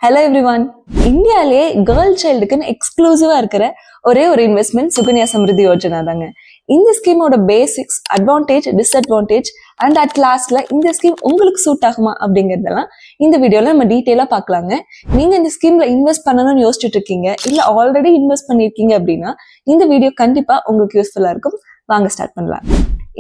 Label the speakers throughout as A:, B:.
A: Hello everyone. இந்தியாலே girl சைல்டுக்குன்னு எக்ஸ்க்ளூசிவா இருக்கிற ஒரே ஒரு இன்வெஸ்ட்மெண்ட் சுகன்யா சம்ருதி யோஜனா தாங்க. இந்த ஸ்கீமோட basics, advantage, disadvantage and at லாஸ்ட்ல இந்த ஸ்கீம் உங்களுக்கு சூட் ஆகுமா அப்படிங்கறதெல்லாம் இந்த வீடியோல நம்ம டீட்டெயிலா பார்க்கலாங்க. நீங்க இந்த ஸ்கீம்ல இன்வெஸ்ட் பண்ணணும்னு யோசிச்சுட்டு இருக்கீங்க, இல்ல ஆல்ரெடி இன்வெஸ்ட் பண்ணிருக்கீங்க அப்படின்னா இந்த வீடியோ கண்டிப்பா உங்களுக்கு யூஸ்ஃபுல்லா இருக்கும். வாங்க ஸ்டார்ட் பண்ணலாம்.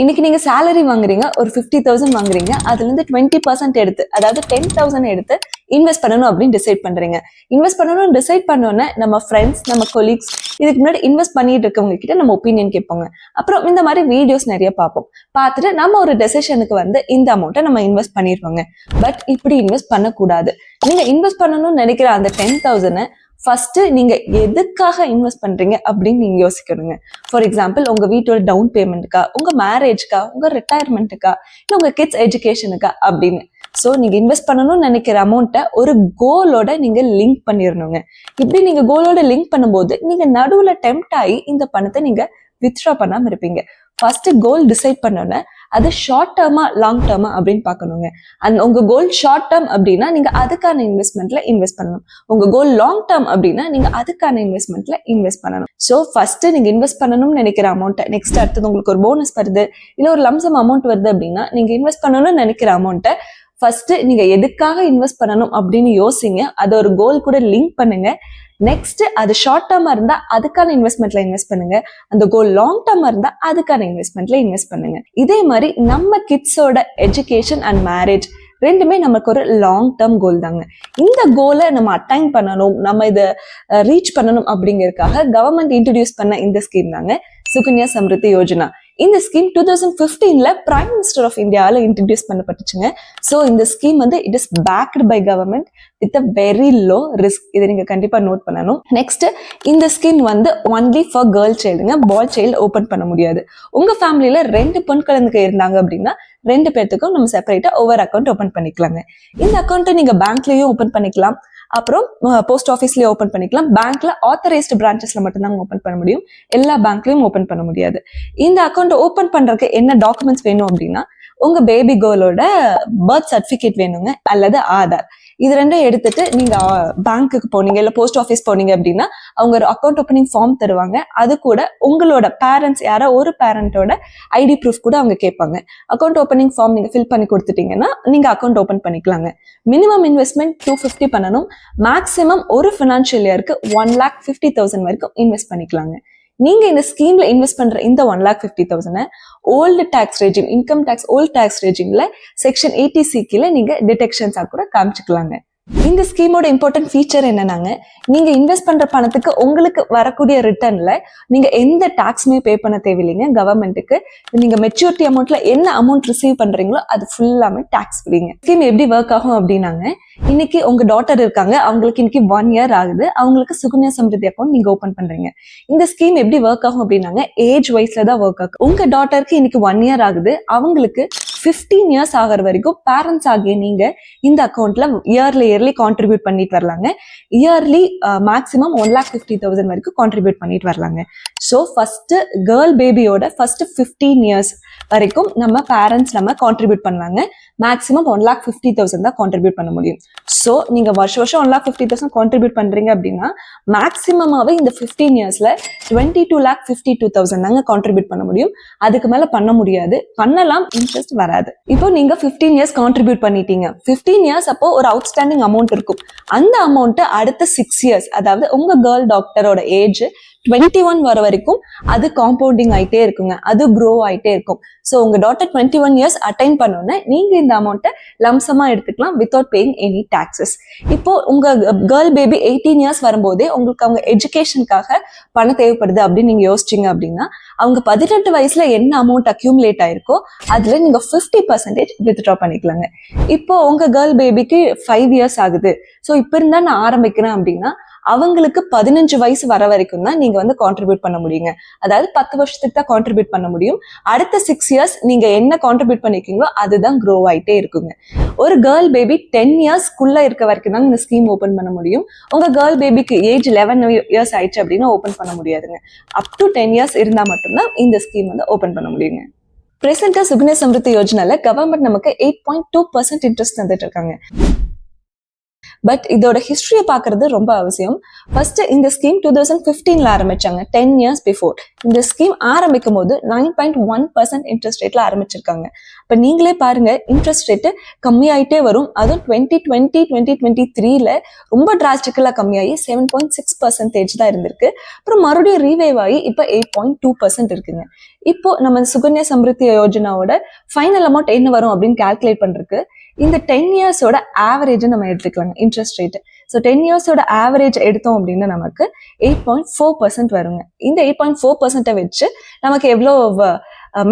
A: இன்னைக்கு நீங்க சேலரி வாங்குறீங்க, ஒரு 50,000 வாங்குறீங்க, அதுல இருந்து 20% எடுத்து, அதாவது 10,000 எடுத்து இன்வெஸ்ட் பண்ணணும் அப்படின்னு டிசைட் பண்றீங்க. இன்வெஸ்ட் பண்ணணும்னு டிசைட் பண்ணோன்னே நம்ம ஃப்ரெண்ட்ஸ், நம்ம கொலீக்ஸ், இதுக்கு முன்னாடி இன்வெஸ்ட் பண்ணிட்டு இருக்கவங்க கிட்ட நம்ம ஒப்பீனியன் கேட்போங்க. அப்புறம் இந்த மாதிரி வீடியோஸ் நிறைய பார்ப்போம். பார்த்துட்டு நம்ம ஒரு டெசிஷனுக்கு வந்து இந்த அமௌண்ட்டை நம்ம இன்வெஸ்ட் பண்ணிருவோங்க. பட் இப்படி இன்வெஸ்ட் பண்ணக்கூடாது. நீங்க இன்வெஸ்ட் பண்ணணும்னு நினைக்கிற அந்த 10,000 ஃபர்ஸ்ட் நீங்க எதுக்காக இன்வெஸ்ட் பண்றீங்க அப்படின்னு நீங்க யோசிக்கணுங்க. ஃபார் எக்ஸாம்பிள், உங்க வீட்டோட டவுன் பேமெண்ட்டுக்கா, உங்க மேரேஜ்க்கா, உங்க ரிட்டையர்மெண்ட்டுக்கா, இல்லை உங்க கிட்ஸ் எஜுகேஷனுக்கா அப்படின்னு. ஸோ நீங்க இன்வெஸ்ட் பண்ணணும்னு நினைக்கிற அமௌண்ட்டை ஒரு கோலோட நீங்க லிங்க் பண்ணிடணுங்க. இப்படி நீங்க கோலோட லிங்க் பண்ணும்போது நீங்க நடுவுல டெம்ப்ட் ஆகி இந்த பணத்தை நீங்க வித்ட்ரா பண்ணாம இருப்பீங்க. ஃபர்ஸ்ட் கோல் டிசைட் பண்ணோன்னே அது ஷார்ட் டேர்மா லாங் டேர்மா அப்படின்னு பார்க்கணுங்க. அண்ட் உங்க கோல் ஷார்ட் டேர்ம் அப்படின்னா நீங்க அதுக்கான இன்வெஸ்ட்மெண்ட்ல இன்வெஸ்ட் பண்ணணும். உங்க கோல் லாங் டேர்ம் அப்படின்னா நீங்க அதுக்கான இன்வெஸ்ட்மெண்ட்ல இன்வெஸ்ட் பண்ணணும். ஸோ ஃபர்ஸ்ட் நீங்க இன்வெஸ்ட் பண்ணணும்னு நினைக்கிற அமௌண்ட்டை, நெக்ஸ்ட் அடுத்தது உங்களுக்கு ஒரு போனஸ் வருது, இல்லை ஒரு லம்சம் அமௌண்ட் வருது அப்படின்னா நீங்க இன்வெஸ்ட் பண்ணணும்னு நினைக்கிற அமௌண்ட்டை ஃபர்ஸ்ட் நீங்க எதுக்காக இன்வெஸ்ட் பண்ணணும் அப்படின்னு யோசிங்க. அதை ஒரு கோல் கூட லிங்க் பண்ணுங்க. நெக்ஸ்ட் அது ஷார்ட் டேர்மா இருந்தா அதுக்கான இன்வெஸ்ட்மெண்ட்ல இன்வெஸ்ட் பண்ணுங்க. அந்த கோல் லாங் டேர்மா இருந்தா அதுக்கான இன்வெஸ்ட்மெண்ட்ல இன்வெஸ்ட் பண்ணுங்க. இதே மாதிரி நம்ம கிட்ஸோட எஜுகேஷன் அண்ட் மேரேஜ் ரெண்டுமே நமக்கு ஒரு லாங் டேர்ம் கோல் தாங்க. இந்த கோலை நம்ம அட்டைன் பண்ணணும், நம்ம இதை ரீச் பண்ணணும் அப்படிங்கறதுக்காக கவர்மெண்ட் இன்ட்ரடியூஸ் பண்ண இந்த ஸ்கீம் தாங்க சுகன்யா சம்ருதி யோஜனா. இந்த ஸ்கீம் 2015 பிரைம் மினிஸ்டர் ஆஃப் இந்தியாவில் இன்ட்ரடியூஸ் பண்ணப்பட்டுச்சுங்க. ஸோ இந்த ஸ்கீம் வந்து it is backed by government with a very low risk. இதை நீங்க கண்டிப்பா நோட் பண்ணணும். நெக்ஸ்ட், இந்த ஸ்கீம் வந்து ஒன்லி ஃபார் கேர்ள் சைல்டுங்க, பாய் சைல்டு ஓபன் பண்ண முடியாது. உங்க ஃபேமிலியில 2 பெண் குழந்தைங்க இருந்தாங்க அப்படின்னா 2 பேர்த்துக்கும் நம்ம செப்பரேட்டா ஒவ்வொரு அக்கௌண்ட் ஓபன் பண்ணிக்கலாங்க. இந்த அக்கௌண்ட்டை நீங்க பேங்க்லயும் ஓபன் பண்ணிக்கலாம், அப்புறம் போஸ்ட் ஆஃபீஸ்லயே ஓபன் பண்ணிக்கலாம். பேங்க்ல ஆத்தரைஸ்டு பிரான்ச்சஸ்ல மட்டும்தான் ஓபன் பண்ண முடியும், எல்லா பேங்க்லயும் ஓபன் பண்ண முடியாது. இந்த அக்கௌண்ட் ஓபன் பண்றதுக்கு என்ன டாக்குமெண்ட்ஸ் வேணும் அப்படின்னா உங்க பேபி கேர்ளோட பர்த் சர்டிபிகேட் வேணுங்க, அல்லது ஆதார். இது ரெண்டும் எடுத்துட்டு நீங்க பேங்க்குக்கு போனீங்க, இல்ல போஸ்ட் ஆஃபீஸ் போனீங்க அப்படின்னா அவங்க ஒரு அக்கௌண்ட் ஓப்பனிங் ஃபார்ம் தருவாங்க. அது கூட உங்களோட பேரண்ட்ஸ் யாரோ ஒரு பேரண்டோட ஐடி ப்ரூஃப் கூட அவங்க கேட்பாங்க. அக்கௌண்ட் ஓப்பனிங் ஃபார்ம் நீங்க ஃபில் பண்ணி கொடுத்துட்டீங்கன்னா நீங்க அக்கௌண்ட் ஓப்பன் பண்ணிக்கலாங்க. மினிமம் இன்வெஸ்ட்மெண்ட் 250 பண்ணணும். மேக்ஸிமம் ஒரு ஃபினான்ஷியல் இயருக்கு 1,50,000 வரைக்கும் இன்வெஸ்ட் பண்ணிக்கலாங்க. நீங்க இந்த ஸ்கீம்ல இன்வெஸ்ட் பண்ற இந்த 1,50,000 old tax regime, income tax old tax ரெஜிம்ல செக்ஷன் 80C கீழே நீங்க டிடெக்ஷன்ஸா கூட காமிச்சுக்கலாங்க. இந்த ஸ்கீமோட இம்பார்ட்டன்ட் ஃபீச்சர் என்னன்னாங்க, நீங்க இன்வெஸ்ட் பண்ற பணத்துக்கு உங்களுக்கு வரக்கூடிய ரிட்டர்ன்ல நீங்க எந்த டாக்ஸுமே பே பண்ண தேவையில்லைங்க கவர்மெண்ட்டுக்கு. நீங்க மெச்சூரிட்டி அமௌண்ட்ல என்ன அமௌண்ட் ரிசீவ் பண்றீங்களோ அது ஃபுல்லாமே டாக்ஸ் ஃப்ரீங்க. ஸ்கீம் எப்படி ஒர்க் ஆகும் அப்படின்னாங்க, இன்னைக்கு உங்க டாட்டர் இருக்காங்க, அவங்களுக்கு இன்னைக்கு 1 இயர் ஆகுது, அவங்களுக்கு சுகன்யா சம்ருதி அக்கௌண்ட் நீங்க ஓபன் பண்றீங்க. இந்த ஸ்கீம் எப்படி ஒர்க் ஆகும் அப்படின்னாங்க, ஏஜ் வைஸ்ல தான் ஒர்க் ஆகும். உங்க டாட்டருக்கு இன்னைக்கு 1 இயர் ஆகுது, அவங்களுக்கு 15 இயர்ஸ் ஆகிற வரைக்கும் பேரண்ட்ஸ் ஆகிய நீங்க இந்த அக்கௌண்ட்ல இயர்லி கான்ட்ரிபியூட் பண்ணிட்டு வரலாங்க. இயர்லி மேக்ஸிமம் 1,50,000 வரைக்கும் கான்ட்ரிபியூட் பண்ணிட்டு வரலாங்க. ஸோ ஃபர்ஸ்ட் கேர்ள் பேபியோட ஃபர்ஸ்ட் 15 இயர்ஸ் வரைக்கும் நம்ம பேரண்ட்ஸ் நம்ம கான்ட்ரிபியூட் பண்ணலாங்க. மேக்ஸிமம் 1,50,000 தான் கான்ட்ரிபியூட் பண்ண முடியும். ஸோ நீங்க வருஷம் 1,50,000 கான்ட்ரிபியூட் பண்றீங்க அப்படின்னா மேக்ஸிமமாவே இந்த 15 இயர்ஸ்ல 22,52,000 தாங்க கான்ட்ரிபியூட் பண்ண முடியும். அதுக்கு மேல பண்ண முடியாது. பண்ணலாம், இன்ட்ரெஸ்ட் வராது. இப்போ நீங்க 15 இயர்ஸ் கான்ட்ரிபியூட் பண்ணிட்டீங்க. 15 இயர்ஸ் அப்போ ஒரு அவுட்ஸ்டாண்டிங் அமௌண்ட் இருக்கும். அந்த அமௌண்ட் அடுத்த 6 இயர்ஸ், அதாவது உங்க கேர்ள் டாக்டரோட ஏஜ் 21 வர வரைக்கும் அது காம்பவுண்டிங் ஆயிட்டே இருக்குங்க, அது க்ரோ ஆயிட்டே இருக்கும். ஸோ உங்க டாட்டர் 21 இயர்ஸ் அட்டைன் பண்ணோன்னே நீங்க இந்த அமௌண்ட்டை லம்சமா எடுத்துக்கலாம் வித்வுட் பேயிங் எனி டாக்ஸஸ். இப்போ உங்க கேர்ள் பேபி 18 இயர்ஸ் வரும்போதே உங்களுக்கு அவங்க எஜுகேஷனுக்காக பணம் தேவைப்படுது அப்படின்னு நீங்க யோசிச்சீங்க அப்படின்னா அவங்க 18 வயசுல என்ன அமௌண்ட் அக்யூமுலேட் ஆயிருக்கோ அதுல நீங்க 50% வித்ட்ரா பண்ணிக்கலாங்க. இப்போ உங்க கேர்ள் பேபிக்கு 5 இயர்ஸ் ஆகுது, ஸோ இப்போ இருந்தா நான் ஆரம்பிக்கிறேன் அப்படின்னா அவங்களுக்கு 15 வயசு வர வரைக்கும் தான் நீங்க வந்து கான்ட்ரிபியூட் பண்ண முடியுங்க. அதாவது 10 வருஷத்துக்கு தான் கான்ட்ரிபியூட் பண்ண முடியும். அடுத்த 6 இயர்ஸ் நீங்க என்ன கான்ட்ரிபியூட் பண்ணிருக்கீங்களோ அதுதான் க்ரோ ஆயிட்டே இருக்குங்க. ஒரு கேர்ள் பேபி 10 இயர்ஸ்க்குள்ள இருக்க வரைக்கும் தான் இந்த ஸ்கீம் ஓபன் பண்ண முடியும். உங்க கேர்ள் பேபிக்கு ஏஜ் 11 இயர்ஸ் ஆயிடுச்சு அப்படின்னா ஓபன் பண்ண முடியாதுங்க. அப் டு 10 இயர்ஸ் இருந்தா மட்டும்தான் இந்த ஸ்கீம் வந்து ஓபன் பண்ண முடியுங்க. பிரசன்டா சுகன்யா சம்ருதி யோஜனால கவர்மெண்ட் நமக்கு 8.2% இன்ட்ரெஸ்ட் தந்துட்டு இருக்காங்க. பட் இதோட ஹிஸ்டரியை பார்க்கறது ரொம்ப அவசியம். ஃபர்ஸ்ட் இந்த ஸ்கீம் 2015ல ஆரம்பிச்சாங்க, 10 years பிஃபோர். இந்த ஸ்கீம் ஆரம்பிக்கும் போது 9.1% இன்ட்ரெஸ்ட் ரேட்ல ஆரம்பிச்சிருக்காங்க. இப்போ நீங்களே பாருங்க, இன்ட்ரெஸ்ட் ரேட்டு கம்மியாயிட்டே வரும். அதுவும் 2023ல ரொம்ப டிராஸ்டிக்கலா கம்மியாகி 7.6% தான் இருந்திருக்கு. அப்புறம் மறுபடியும் ரீவைவ் ஆகி இப்போ 8.2% இருக்குங்க. இப்போ நம்ம சுகன்யா சம்ருத்தி யோஜனாவோட ஃபைனல் அமௌண்ட் என்ன வரும் அப்படின்னு கால்குலேட் பண்றதுக்கு இந்த 10 இயர்ஸோட ஆவரேஜ் நம்ம எடுத்துக்கலாங்க, இன்ட்ரெஸ்ட் ரேட். ஸோ 10 இயர்ஸோட ஆவரேஜ் எடுத்தோம் அப்படின்னா நமக்கு 8.4% வருங்க. இந்த 8.4% வச்சு நமக்கு எவ்வளோ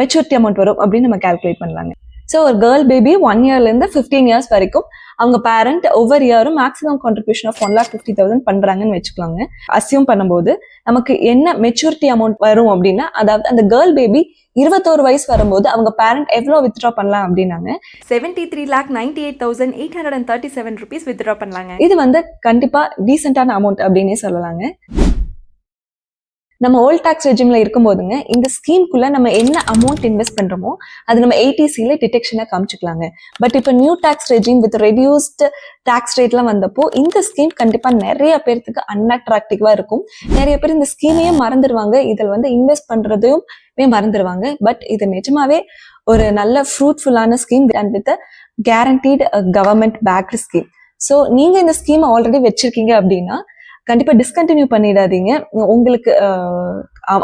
A: மெச்சூரிட்டி அமௌண்ட் வரும் அப்படின்னு நம்ம கால்குலேட் பண்ணலாங்க. ஸோ ஒரு கேர்ள் பேபி 1 yearலேருந்து 15 years வரைக்கும் அவங்க பேரண்ட் ஒவ்வொரு இயரும் மேக்ஸிமம் கான்ட்ரிபியூஷன் ஆஃப் 1,50,000 பண்றாங்கன்னு வச்சுக்கலாங்க. அசியூம் பண்ணும்போது நமக்கு என்ன மெச்சூரிட்டி அமௌண்ட் வரும் அப்படின்னா, அதாவது அந்த கேர்ள் பேபி 21 வயசு வரும்போது அவங்க பேரண்ட் எவ்வளோ வித்ட்ரா பண்ணலாம் அப்படின்னாங்க,
B: 73,98,837 rupees வித்ட்ரா பண்ணலாங்க.
A: இது கண்டிப்பா டீசென்டான அமௌண்ட் அப்படின்னே சொல்லலாங்க. நம்ம ஓல்ட் டாக்ஸ் ரெஜிம்ல இருக்கும்போதுங்க, இந்த ஸ்கீம்குள்ள நம்ம என்ன அமௌண்ட் இன்வெஸ்ட் பண்றோமோ அது நம்ம ATCல டிடெக்ஷனா காமிச்சுக்கலாங்க. பட் இப்போ new tax regime with reduced tax ரேட்லாம் வந்தப்போ இந்த ஸ்கீம் கண்டிப்பா நிறைய பேருக்கு அன்அட்ராக்டிவா இருக்கும். நிறைய பேர் இந்த ஸ்கீமையே மறந்துடுவாங்க, இதில் இன்வெஸ்ட் பண்றதையும் மறந்துடுவாங்க. பட் இது நிஜமாவே ஒரு நல்ல ஃப்ரூட்ஃபுல்லான scheme and with guaranteed government backed scheme. So நீங்க இந்த ஸ்கீம் ஆல்ரெடி வச்சிருக்கீங்க அப்படின்னா கண்டிப்பா டிஸ்கண்டினியூ பண்ணிடாதீங்க. உங்களுக்கு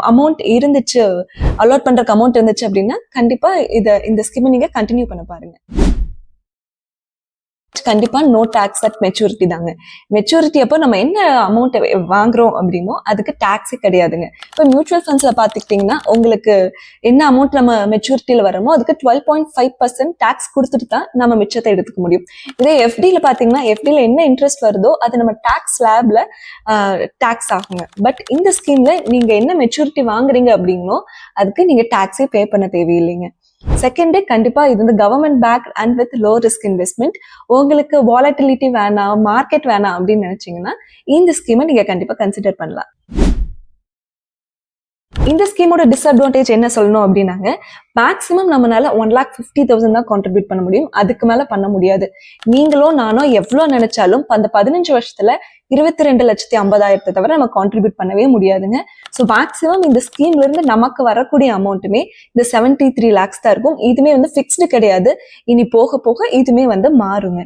A: அமௌண்ட் இருந்துச்சு, அலாட் பண்றதுக்கு அமௌண்ட் இருந்துச்சு அப்படின்னா கண்டிப்பா இந்த ஸ்கீமை நீங்க கண்டினியூ பண்ண பாருங்க. கண்டிப்பா நோ டாக்ஸ் அட் மெச்சூரிட்டி தாங்க. மெச்சூரிட்டி அப்போ நம்ம என்ன அமௌண்ட் வாங்குறோம் அப்படிமோ அதுக்கு டாக்ஸே கிடையாதுங்க. இப்போ மியூச்சுவல் ஃபண்ட்ஸ்ல பாத்துக்கிட்டீங்கன்னா உங்களுக்கு என்ன அமௌண்ட் நம்ம மெச்சூரிட்டியில வரமோ அதுக்கு 12.5% டாக்ஸ் கொடுத்துட்டு தான் நம்ம மிச்சத்தை எடுத்துக்க முடியும். இதே FDல பாத்தீங்கன்னா FDல என்ன இன்ட்ரெஸ்ட் வருதோ அது நம்ம டாக்ஸ் ஸ்லாப்ல டாக்ஸ் ஆகுங்க. பட் இந்த ஸ்கீம்ல நீங்க என்ன மெச்சூரிட்டி வாங்குறீங்க அப்படின்னோ அதுக்கு நீங்க டாக்ஸே பே பண்ண தேவையில்லைங்க. செகண்ட், கண்டிப்பா இது government back and with low risk investment. உங்களுக்கு வாலட்டிலிட்டி வேணாம், மார்க்கெட் வேணாம் அப்படின்னு நினைச்சீங்கன்னா இந்த ஸ்கீமை நீங்க கண்டிப்பா கன்சிடர் பண்ணலாம். இந்த ஸ்கீமோட டிஸ்அட்வான்டேஜ் என்ன சொல்லணும் அப்படின்னாங்க, மேக்ஸிமம் நம்மளால 1,50,000 தான் கான்ட்ரிபியூட் பண்ண முடியும், அதுக்கு மேல பண்ண முடியாது. நீங்களோ நானோ எவ்வளவு நினைச்சாலும் அந்த 15 வருஷத்துல 22,50,000 தவிர நம்ம கான்ட்ரிபியூட் பண்ணவே முடியாதுங்க. ஸோ மேக்ஸிமம் இந்த ஸ்கீம்ல இருந்து நமக்கு வரக்கூடிய அமௌண்ட்டுமே இந்த 73 lakhs தான் இருக்கும். இதுமே ஃபிக்ஸ்டு கிடையாது, இனி போக போக இதுமே மாறுங்க.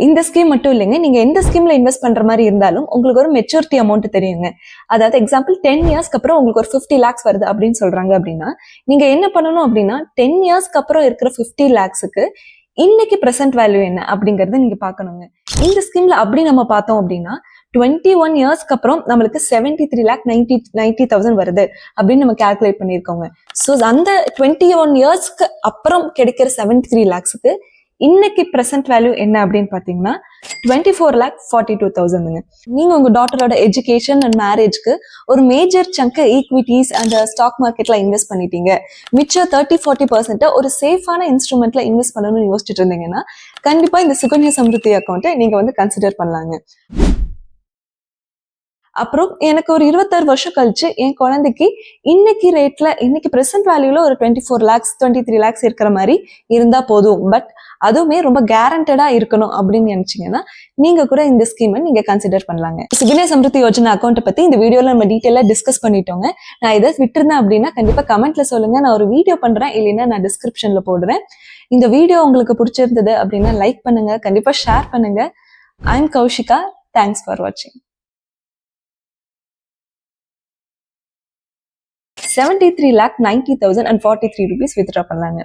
A: இந்த ஸ்கீம் மட்டும் இல்லைங்க, நீங்க எந்த ஸ்கீம்ல இன்வெஸ்ட் பண்ற மாதிரி இருந்தாலும் உங்களுக்கு ஒரு மெச்சூரிட்டி அமௌண்ட் தெரியுங்க. அதாவது எக்ஸாம்பிள் 10 இயர்ஸ்க்கு அப்புறம் உங்களுக்கு ஒரு 50 lakhs வருது அப்படின்னு சொல்றாங்க அப்படின்னா நீங்க என்ன பண்ணணும் அப்படின்னா 10 இயர்ஸ்க்கு அப்புறம் இருக்கிற 50 lakhsக்கு இன்னைக்கு பிரசன்ட் வேல்யூ என்ன அப்படிங்கறத நீங்க பாக்கணுங்க. இந்த ஸ்கீம்ல அப்படி நம்ம பார்த்தோம் அப்படின்னா 21 இயர்ஸ்க்கு அப்புறம் நம்மளுக்கு 73,90,000 வருது அப்படின்னு நம்ம கால்குலேட் பண்ணிருக்கோங்க. ஸோ அந்த 21 இயர்ஸ்க்கு அப்புறம் கிடைக்கிற 73 lakhsக்கு இன்னைக்கு பிரசன்ட் வேல்யூ என்ன அப்படின்னு பாத்தீங்கன்னா 24,42,000. நீங்க உங்க டாட்டரோட எஜுகேஷன் அண்ட் மேரேஜ்க்கு ஒரு மேஜர் சங்க ஈக்விட்டிஸ் அண்ட் ஸ்டாக் மார்க்கெட்ல இன்வெஸ்ட் பண்ணிட்டீங்க, மிச்சம் 30-40% ஒரு சேஃபான இன்ஸ்ட்ருமெண்ட்ல இன்வெஸ்ட் பண்ணணும்னு யோசிச்சுட்டு இருந்தீங்கன்னா கண்டிப்பா இந்த சுகன்யா சம்ருத்தி அக்கௌண்ட்டை நீங்க கன்சிடர் பண்ணலாங்க. அப்புறம் எனக்கு ஒரு 26 வருஷம் கழிச்சு என் குழந்தைக்கு இன்னைக்கு பிரசன்ட் வேல்யூல ஒரு 24 lakhs 23 lakhs இருக்கிற மாதிரி இருந்தா போதும். பட் அதுவுமே ரொம்ப கேரண்டடா இருக்கணும் அப்படின்னு நினைச்சீங்கன்னா நீங்க கூட இந்த ஸ்கீமை நீங்க கன்சிடர் பண்ணலாங்க. சுகன்யா சம்ருத்தி யோஜனா அக்கௌண்ட் பத்தி இந்த வீடியோல நம்ம டீட்டெயிலா டிஸ்கஸ் பண்ணிட்டோங்க. நான் இதை விட்டுருந்தேன் அப்படின்னா கண்டிப்பா கமெண்ட்ல சொல்லுங்க, நான் ஒரு வீடியோ பண்றேன், இல்லைன்னா நான் டிஸ்கிரிப்ஷன்ல போடுறேன். இந்த வீடியோ உங்களுக்கு பிடிச்சிருந்தது அப்படின்னா லைக் பண்ணுங்க, கண்டிப்பா ஷேர் பண்ணுங்க. I am Kaushika. Thanks for வாட்சிங். 73,90,043 rupees வித்ட்ரா பண்ணலாங்க.